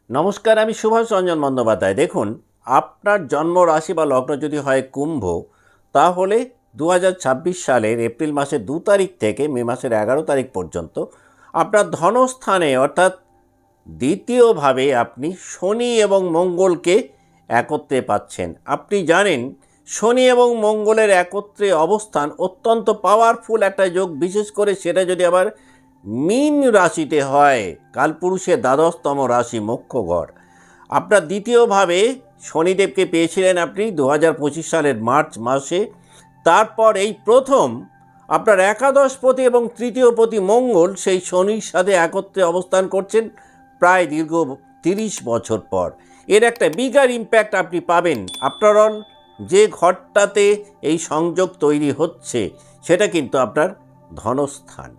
নমস্কার, আমি সুভাষ রঞ্জন বন্দ্যোপাধ্যায়। দেখুন, আপনার জন্ম রাশি বা লগ্ন যদি হয় কুম্ভ, তাহলে 2026 সালের এপ্রিল মাসের 2 তারিখ থেকে মে মাসের 11 তারিখ পর্যন্ত আপনার ধনস্থানে অর্থাৎ দ্বিতীয়ভাবে আপনি শনি এবং মঙ্গলকে একত্রে পাচ্ছেন। আপনি জানেন শনি এবং মঙ্গলের একত্রে অবস্থান অত্যন্ত পাওয়ারফুল একটা যোগ, বিশেষ করে সেটা যদি আবার মীন রাশিতে হয়, কালপুরুষের দ্বাদশতম রাশি মুখ্য ঘর। আপনার দ্বিতীয়ভাবে শনিদেবকে পেয়েছিলেন আপনি 2025 সালের মার্চ মাসে। তারপর এই প্রথম আপনার একাদশপতি এবং তৃতীয়পতি মঙ্গল সেই শনির সাথে একত্রে অবস্থান করছেন প্রায় দীর্ঘ 30 বছর পর। এর একটা বিগার ইম্প্যাক্ট আপনি পাবেন। আফটার অল, যে ঘরটাতে এই সংযোগ তৈরি হচ্ছে সেটা কিন্তু আপনার ধনস্থান।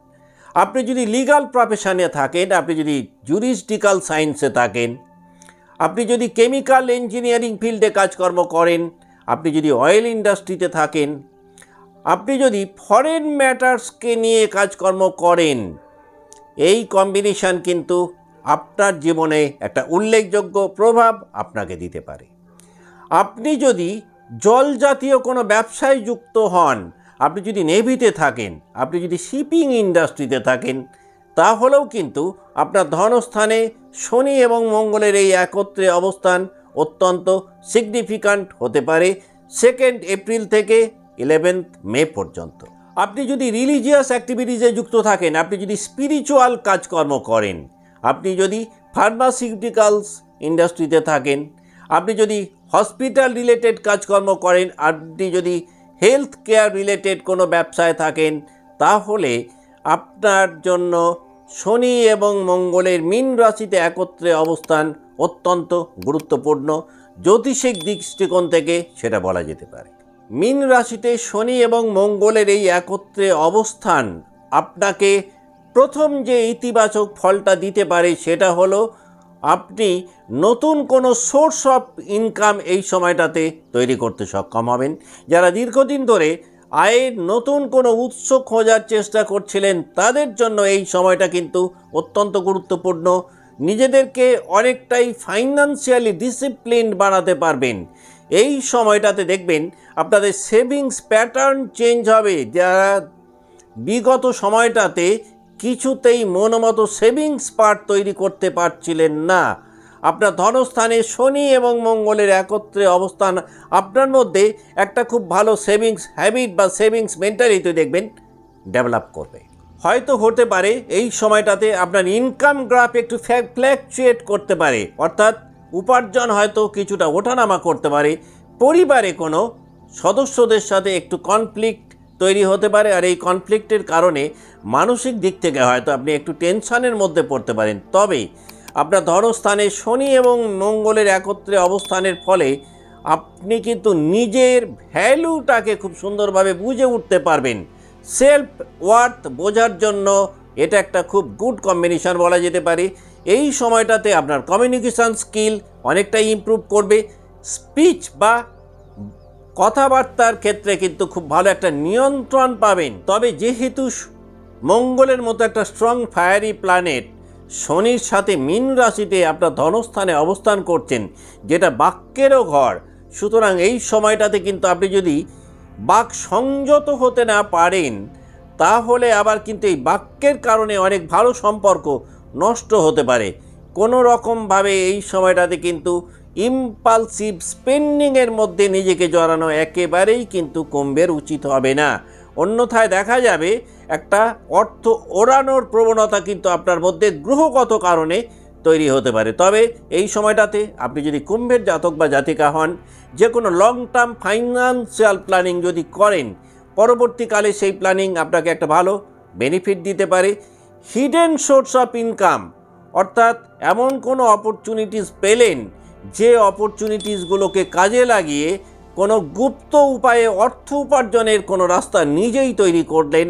আপনি যদি লিগাল প্রফেশনে থাকেন, আপনি যদি জুরিসডিক্যাল সায়েন্সে থাকেন, আপনি যদি কেমিক্যাল ইঞ্জিনিয়ারিং ফিল্ডে কাজকর্ম করেন, আপনি যদি অয়েল ইন্ডাস্ট্রিতে থাকেন, আপনি যদি ফরেন ম্যাটার্সকে নিয়ে কাজকর্ম করেন, এই কম্বিনেশন কিন্তু আপনার জীবনে একটা উল্লেখযোগ্য প্রভাব আপনাকে দিতে পারে। আপনি যদি জল জাতীয় কোনো ব্যবসায় যুক্ত হন, আপনি যদি নেভিতে থাকেন, আপনি যদি শিপিং ইন্ডাস্ট্রিতে থাকেন, তাহলেও কিন্তু আপনার ধনস্থানে শনি এবং মঙ্গলের এই একত্রে অবস্থান অত্যন্ত সিগনিফিক্যান্ট হতে পারে 2 এপ্রিল থেকে 11 মে পর্যন্ত। আপনি যদি রিলিজিয়াস অ্যাক্টিভিটিসে যুক্ত থাকেন, আপনি যদি স্পিরিচুয়াল কাজকর্ম করেন, আপনি যদি ফার্মাসিউটিক্যালস ইন্ডাস্ট্রিতে থাকেন, আপনি যদি হসপিটাল রিলেটেড কাজকর্ম করেন, আপনি যদি হেলথ কেয়ার রিলেটেড কোনো ব্যবসায় থাকেন, তাহলে আপনার জন্য শনি এবং মঙ্গলের মীন রাশিতে একত্রে অবস্থান অত্যন্ত গুরুত্বপূর্ণ। জ্যোতিষিক দৃষ্টিকোণ থেকে সেটা বলা যেতে পারে। মীন রাশিতে শনি এবং মঙ্গলের এই একত্রে অবস্থান আপনাকে প্রথম যে ইতিবাচক ফলটা দিতে পারে সেটা হলো আপনি নতুন কোনো সোর্স অফ ইনকাম এই সময়টাতে তৈরি করতে সক্ষম হবেন। যারা দীর্ঘদিন ধরে আয়ের নতুন কোনো উৎস খোঁজার চেষ্টা করছিলেন, তাদের জন্য এই সময়টা কিন্তু অত্যন্ত গুরুত্বপূর্ণ। নিজেদেরকে অনেকটাই ফাইন্যান্সিয়ালি ডিসিপ্লিনড বানাতে পারবেন। এই সময়টাতে দেখবেন আপনাদের সেভিংস প্যাটার্ন চেঞ্জ হবে। যারা বিগত সময়টাতে কিছুতেই মনোমতো সেভিংস পার্ট তৈরি করতে পারছিলেন না, আপনার ধনস্থানে শনি এবং মঙ্গলের একত্রে অবস্থান আপনার মধ্যে একটা খুব ভালো সেভিংস হ্যাবিট বা সেভিংস মেন্টালিটি দেখবেন ডেভেলপ করবে। হয়তো হতে পারে এই সময়টাতে আপনার ইনকাম গ্রাফ একটু ফ্ল্যাকচুয়েট করতে পারে, অর্থাৎ উপার্জন হয়তো কিছুটা ওঠানামা করতে পারে। পরিবারে কোনো সদস্যদের সাথে একটু কনফ্লিক্ট তৈরি হতে পারে, আর এই কনফ্লিক্টের কারণে মানসিক দিক থেকে হয়তো আপনি একটু টেনশনের মধ্যে পড়তে পারেন। তবে আপনার ধনস্থানে শনি এবং মঙ্গলের একত্রে অবস্থানের ফলে আপনি কিন্তু নিজের ভ্যালুটাকে খুব সুন্দরভাবে বুঝে উঠতে পারবেন। সেলফ ওয়ার্থ বোঝার জন্য এটা একটা খুব গুড কম্বিনেশন বলা যেতে পারে। এই সময়টাতে আপনার কমিউনিকেশান স্কিল অনেকটাই ইমপ্রুভ করবে। স্পিচ বা কথাবার্তার ক্ষেত্রে কিন্তু খুব ভালো একটা নিয়ন্ত্রণ পাবেন। তবে যেহেতু মঙ্গলের মতো একটা স্ট্রং ফায়ারি প্ল্যানেট শনির সাথে মীন রাশিতে আপনার ধনস্থানে অবস্থান করছেন, যেটা বাক্যেরও ঘর, সুতরাং এই সময়টাতে কিন্তু আপনি যদি বাক সংযত হতে না পারেন, তাহলে আবার কিন্তু এই বাক্যের কারণে অনেক ভালো সম্পর্ক নষ্ট হতে পারে। কোনো রকমভাবে এই সময়টাতে কিন্তু ইম্পালসিভ স্পেন্ডিংয়ের মধ্যে নিজেকে জড়ানো একেবারেই কিন্তু কুম্ভের উচিত হবে না। অন্যথায় দেখা যাবে একটা অর্থ ওড়ানোর প্রবণতা কিন্তু আপনার মধ্যে গ্রহগত কারণে তৈরি হতে পারে। তবে এই সময়টাতে আপনি যদি কুম্ভের জাতক বা জাতিকা হন, যে কোনো লং টার্ম ফাইন্যান্সিয়াল প্ল্যানিং যদি করেন, পরবর্তীকালে সেই প্ল্যানিং আপনাকে একটা ভালো বেনিফিট দিতে পারে। হিডেন সোর্স অফ ইনকাম, অর্থাৎ এমন কোনো অপরচুনিটিস পেলেন যে অপরচুনিটিসগুলোকে কাজে লাগিয়ে কোনো গুপ্ত উপায়ে অর্থ উপার্জনের কোনো রাস্তা নিজেই তৈরি করলেন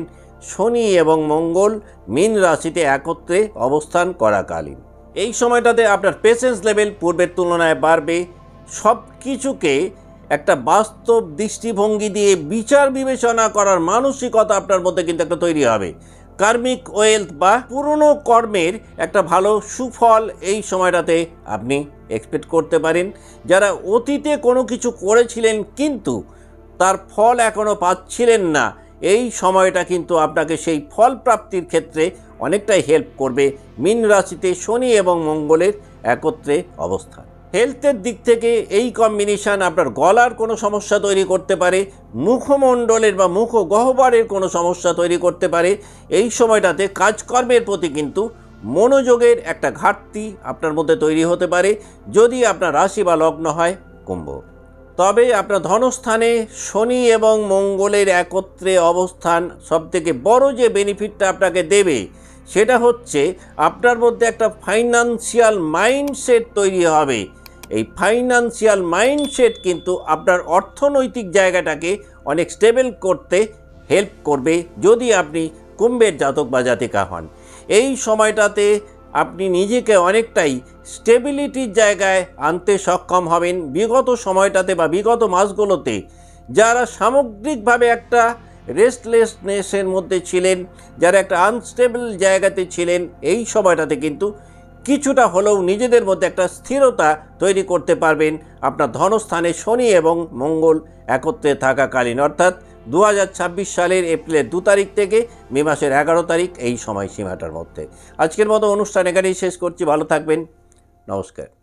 শনি এবং মঙ্গল মীন রাশিতে একত্রে অবস্থান করাকালীন। এই সময়টাতে আপনার পেশেন্স লেভেল পূর্বের তুলনায় বাড়বে। সব কিছুকে একটা বাস্তব দৃষ্টিভঙ্গি দিয়ে বিচার বিবেচনা করার মানসিকতা আপনার মধ্যে কিন্তু একটা তৈরি হবে। কার্মিক ওয়েলথ বা পুরনো কর্মের একটা ভালো সুফল এই সময়টাতে আপনি এক্সপেক্ট করতে পারেন। যারা অতীতে কোনো কিছু করেছিলেন কিন্তু তার ফল এখনও পাচ্ছিলেন না, এই সময়টা কিন্তু আপনাকে সেই ফল প্রাপ্তির ক্ষেত্রে অনেকটাই হেল্প করবে। মীন রাশিতে শনি এবং মঙ্গলের একত্রে অবস্থান। হেলথের দিক থেকে এই কম্বিনেশান আপনার গলার কোনো সমস্যা তৈরি করতে পারে, মুখমণ্ডলের বা মুখগহ্বরের কোনো সমস্যা তৈরি করতে পারে। এই সময়টাতে কাজকর্মের প্রতি কিন্তু মনোযোগের একটা ঘাটতি আপনার মধ্যে তৈরি হতে পারে যদি আপনার রাশি বা লগ্ন হয় কুম্ভ। তবে আপনার ধনস্থানে শনি এবং মঙ্গলের একত্রে অবস্থান সবথেকে বড় যে বেনিফিটটা আপনাকে দেবে সেটা হচ্ছে আপনার মধ্যে একটা ফাইন্যান্সিয়াল মাইন্ডসেট তৈরি হবে। এই ফাইন্যান্সিয়াল মাইন্ডসেট কিন্তু আপনার অর্থনৈতিক জায়গাটাকে অনেক স্টেবল করতে হেল্প করবে যদি আপনি কুম্ভের জাতক বা জাতিকা হন। এই সময়টাতে আপনি নিজেকে অনেকটাই স্টেবিলিটির জায়গায় আনতে সক্ষম হবেন। বিগত সময়টাতে বা বিগত মাসগুলোতে যারা সামগ্রিকভাবে একটা রেস্টলেসনেসের মধ্যে ছিলেন, যারা একটা আনস্টেবল জায়গাতে ছিলেন, এই সময়টাতে কিন্তু কিছুটা হলেও নিজেদের মধ্যে একটা স্থিরতা তৈরি করতে পারবেন আপনার ধনস্থানে শনি এবং মঙ্গল একত্রে থাকাকালীন, অর্থাৎ 2026 সালের এপ্রিলের 2 তারিখ থেকে মে মাসের 11 তারিখ এই সময়সীমাটার মধ্যে। আজকের মতো অনুষ্ঠান এখানেই শেষ করছি। ভালো থাকবেন। নমস্কার।